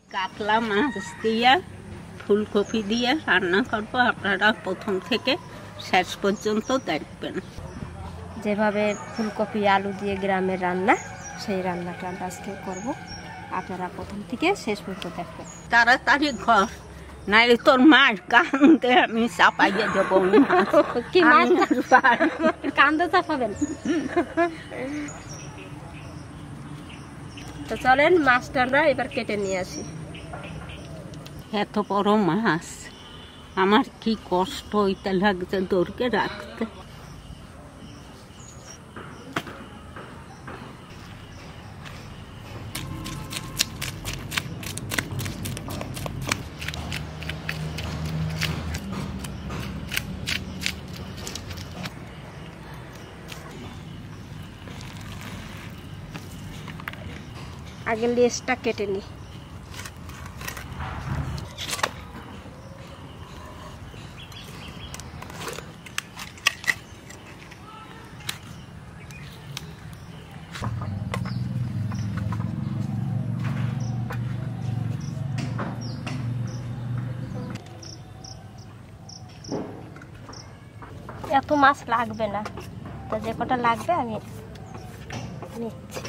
কাতলা মাছ দিয়ে ফুলকপি দিয়ে রান্না করব। আপনারা প্রথম থেকে শেষ পর্যন্ত দেখবেন। যেভাবে ফুলকপি আলু দিয়ে গ্রামের রান্না, সেই রান্নাটা আমরা আজকে করব। আপনারা প্রথম থেকে শেষ পর্যন্ত দেখবেন। তাড়াতাড়ি ঘর, নাইলে তোর মার কান্দে আমি চাপাইয়ে দেবো। কি মাছ কান্দে চাপাবেন? তো চলেন মাছটা আমরা এবার কেটে নিয়ে আসি। এত বড় মাছ, আমার কি কষ্ট হইতে লাগছে দৌড়কে রাখতে। আগে লেজটা কেটে নি। এত মাছ লাগবে না, তো যে কটা লাগবে আমি নিচ্ছি।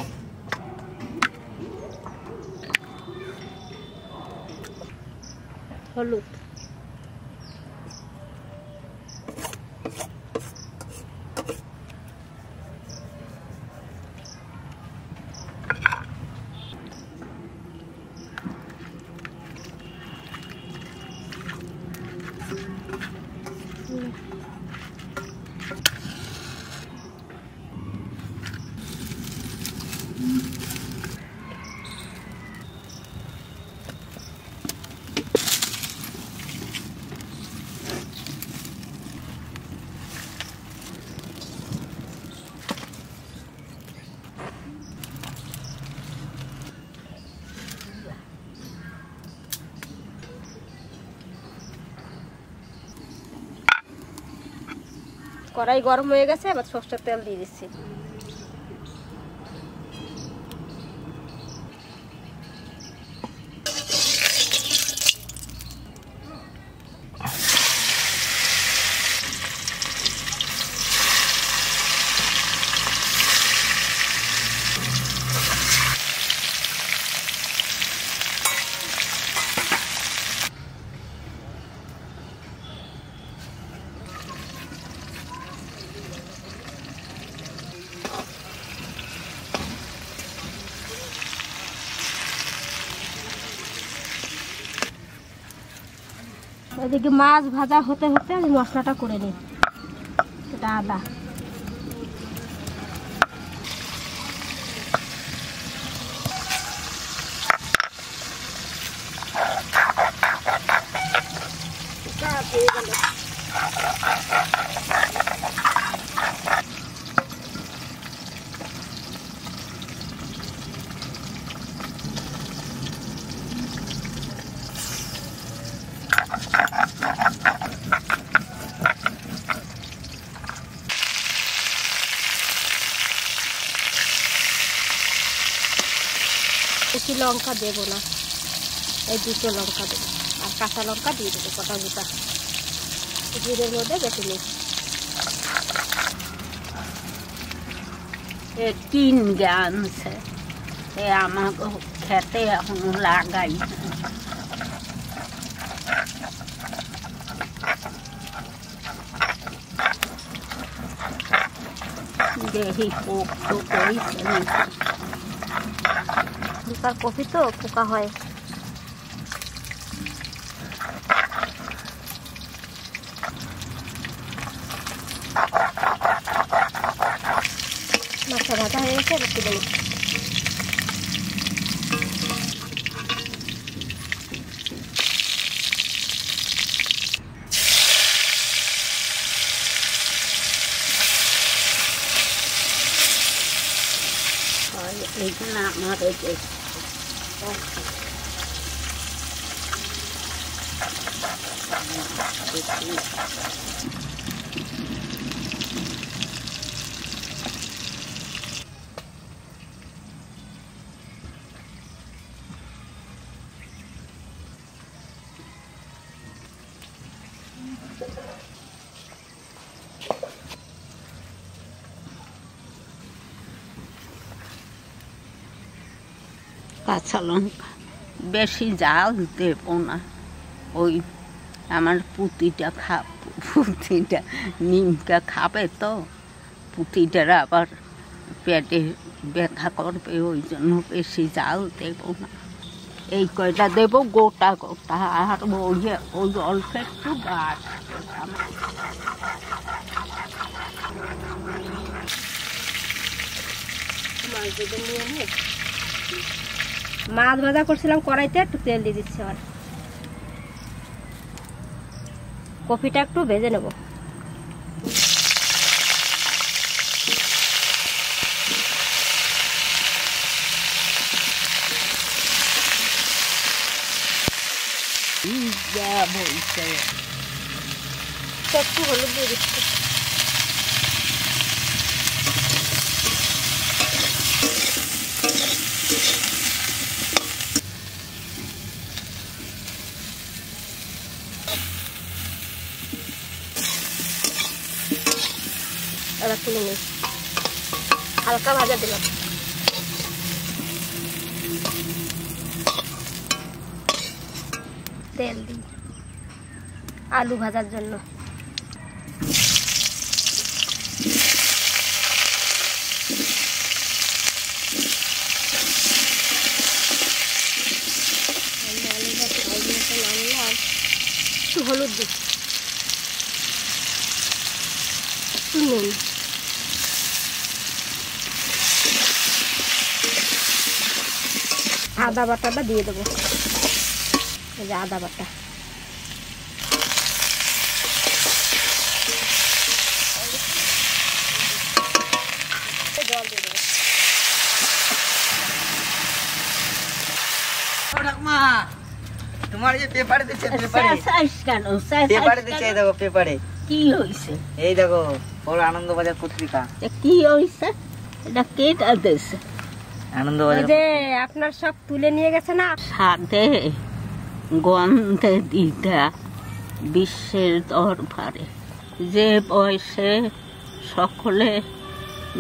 হলুদ, কড়াই গরম হয়ে গেছে, আবার সরষের তেল দিয়ে দিচ্ছি। এদিকে মাছ ভাজা হতে হতে আমি মশলাটা করে নিই। এটা আদা, বেশি লঙ্কা দেবো না, এই দুটো লঙ্কা দেবো, আর কাঁচা লঙ্কা দিয়ে দেবো গোটা গোটা। জিরের মধ্যে বেশি নেই। তিন আনছে, আমাকে খেতে এখনো লাগাই দেখি পোক তো কইছে। দুপার কপি তো পোকা হয়। মাছটা ভাজা হয়ে গেছে, এবার তুলে নিচ্ছি। এইখানে আমার এই যে কাঁচা লঙ্কা বেশি জাল দেব না, ওই আমার পুতিটা নিমকা খাবে তো, পুতিটার আবার পেটে ব্যথা করবে, ওই জন্য বেশি জাল দেব না। এই কয়টা দেব গোটা গোটা, আর ওই অল্প একটু গাছ। মাছ ভাজা করছিলাম কড়াইতে, একটু তেল দিয়ে দিচ্ছি। আর কপিটা একটু ভেজে নেব। একটু হলুদ দিয়ে দিচ্ছি। এবার তুলে নিই, হালকা ভাজা দিলাম। তেল দিই আলু ভাজার জন্য। একটু হলুদ দিই, একটু নুন, আদা বাটাটা দিয়ে দেবো। এই যে আদা বাটা, জল দিয়ে দেবো। তোমার যে পেপারে দিচ্ছে, দেখো পেপারে কি হইছে? এই দেখো বড় আনন্দবাজার পত্রিকা। কি হইছে? এটা কেটা দিছে? আনন্দবাজার যে আপনার সব তুলে নিয়ে গেছে না, সাথে গন্ধে দিদা বিশ্বের দরবারে, যে বয়সে সকলে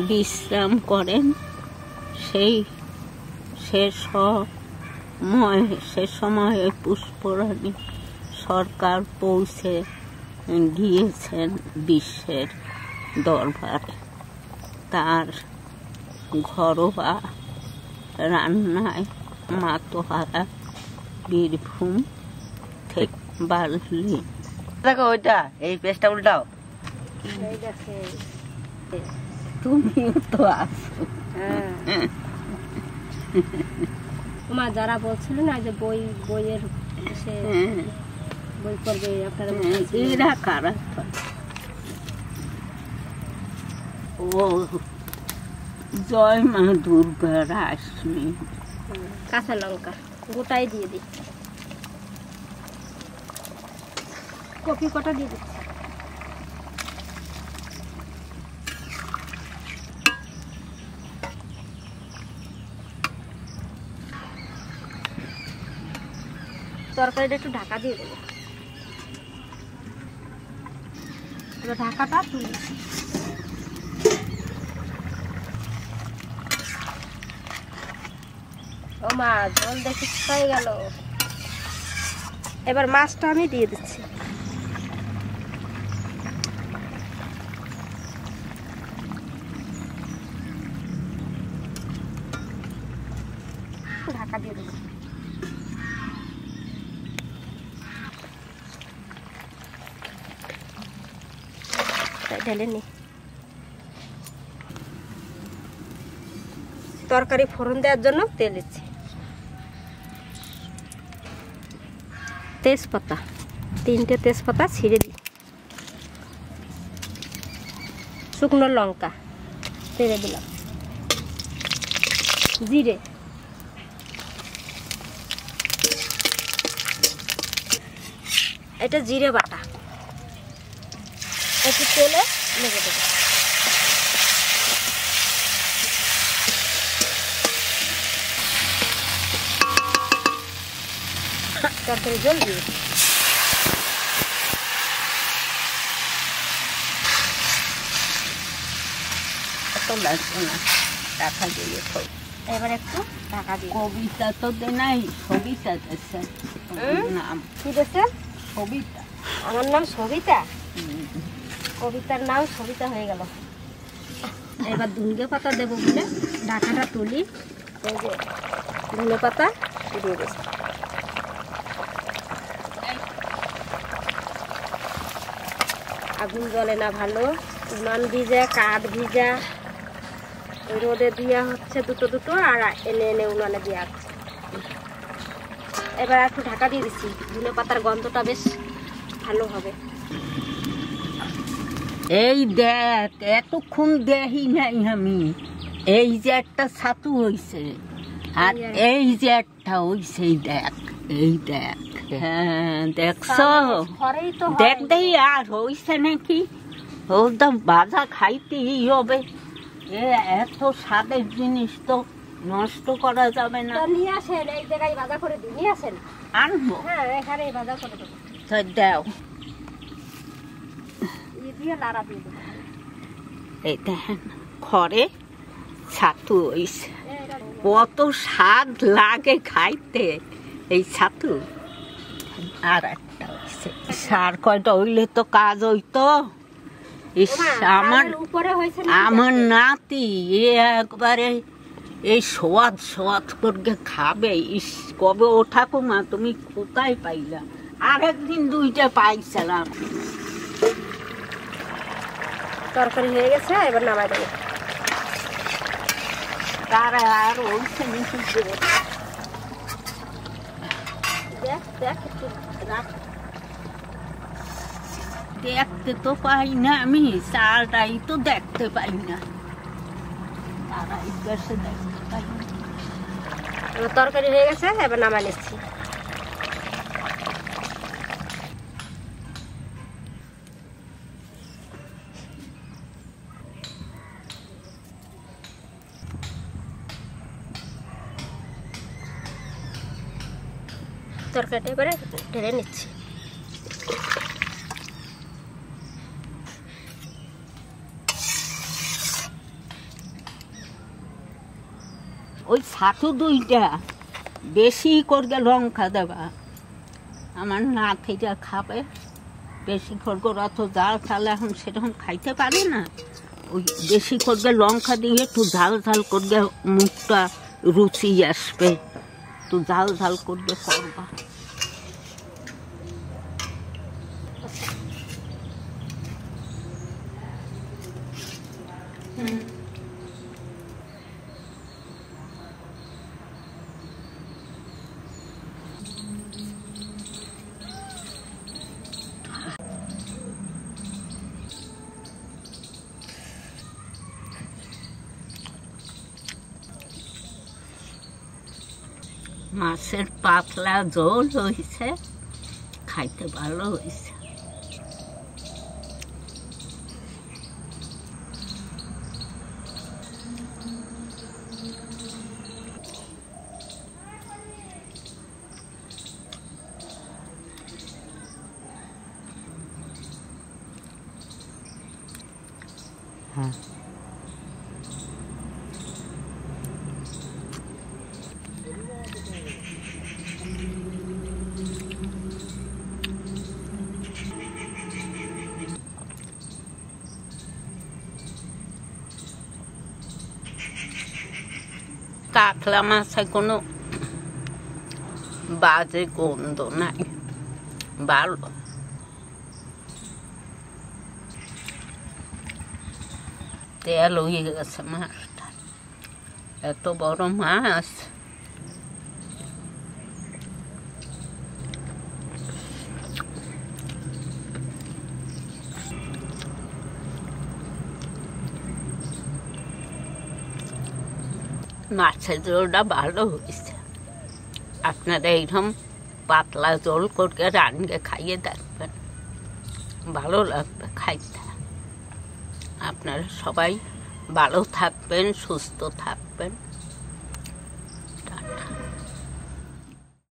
বিশ্রাম করেন, সে সময়ে পুষ্পরাণী সরকার পৌঁছে গিয়েছেন বিশ্বের দরবারে। তার ঘরোয়া রান্নায় মাতোহারা বীরভূম থেকে বার্লি। দেখো ওইটা, এই পেস্টটা উল্টাও। তুমিও তো আছো। মা যারা বলছিল না যে বইয়ের বই করবে, আপনারা এরা কারা? ও জয় মা দুর্গার আসনি। কাঁচা লঙ্কা গোটাই দিয়ে দিই, কপি কটা দিয়ে দিচ্ছি। তরকারিটা একটু ঢাকা দিয়ে দেবো। এবার ঢাকাটা তুলি। ও মা, জল দেখে হয়ে গেল। এবার মাছটা আমি দিয়ে দিচ্ছি। ঢাকা দিয়ে দেবো। ঢেলে নি। তরকারি ফোড়ন দেওয়ার জন্য তেল দিচ্ছি। তেজপাতা, 3টে তেজপাতা ছিঁড়ে দিই। শুকনো লঙ্কা তেলে দিলাম। জিরে, এটা জিরে বাটা, একটু তেলে নেড়ে দেবো। তরকারি জল দিয়ে তো লাগবে না, টাকা দিয়ে খাও। এবার একটু ঢাকা দিই। কবিতা তো দে নাই, সবিতা দিচ্ছে নাম। কি দিয়েছে? সবিতা। আমার নাম সবিতা? কবিতার নাম সবিতা হয়ে গেল। এবার ধনে পাতা দেবো বলে ঢাকাটা তুলি। এই যে ধনে পাতা দিয়ে দিচ্ছি। আগুন জ্বলে না ভালো, উনান ভিজা কাঠ ভিজা, ওই রোদে দিয়া হচ্ছে দুটো দুটো, আর এনে এনে উনানে দেওয়া হচ্ছে। এবার একটু ঢাকা দিয়ে দিচ্ছি, ধনে পাতার গন্ধটা বেশ ভালো হবে। এই দেখ, এতক্ষণ দেখি নাই আমি, এই যে একটা ছাতু হয়েছে আর এই যে একটা হয়েছে, দেখ এই দেখ। হ্যাঁ দেখছ, দেখ দেখি আর হয়েছে নাকি। ওটা ভাজা খাইতেই হবে, এত স্বাদের জিনিস তো নষ্ট করা যাবে না। নিয়ে আসেন, এই জায়গায় ভাজা করে দিই, নিয়ে আসেন। আনবো? হ্যাঁ এখানে ভাজা করে দেবো। দাও, দিয়ে নাড়া দিয়ে দেবো। এই দেখেন খড়ে ছাতু হইছে, কত স্বাদ লাগে খাইতে এই ছাতু। আর একটা হইছে, সার কয়টা হইলে তো কাজ হইতো। আমার নাতি একবারে এই সোয়াদ সোয়াদ করে খাবে। কবে ও ঠাকুমা তুমি কোথায় পাইলা? আরেকদিন দুইটা পাইছিলাম। তরকারি হয়ে গেছে, এবার নামাই দেবো। তারা আর ওইছে নাকি? দেখ দেখ, দেখতে তো পাই না আমি, চালটাই তো দেখতে পাই না, তারাই গেছে দেখতে পাই না। তরকারি হয়ে গেছে, এবার নামাই নিচ্ছি। তরকারিটা এবারে ঢেলে নিচ্ছি। ওই ছাতু দুইটা বেশি করে লঙ্কা দেবা, আমার নাতিটা খাবে। বেশি করে অত জাল ঝাল এখন সেরকম খাইতে পারে না, ওই বেশি করে লঙ্কা দিয়ে একটু ঝাল ঝাল করে মুখটা রুচি আসবে, একটু ঝাল ঝাল করে করবা। মাছের পাতলা ঝোল হয়েছে, খাইতে ভালো হয়েছে। হ্যাঁ কাতলা মাছে কোনো বাজে গন্ধ নাই, ভালো। তেল হয়ে গেছে মাছটা, এত বড় মাছ। মাছের ঝোলটা ভালো হয়েছে। আপনারা এইরকম পাতলা ঝোল করে রান্না খাইয়ে দেখবেন, ভালো লাগবে খাইতে। আপনারা সবাই ভালো থাকবেন, সুস্থ থাকবেন।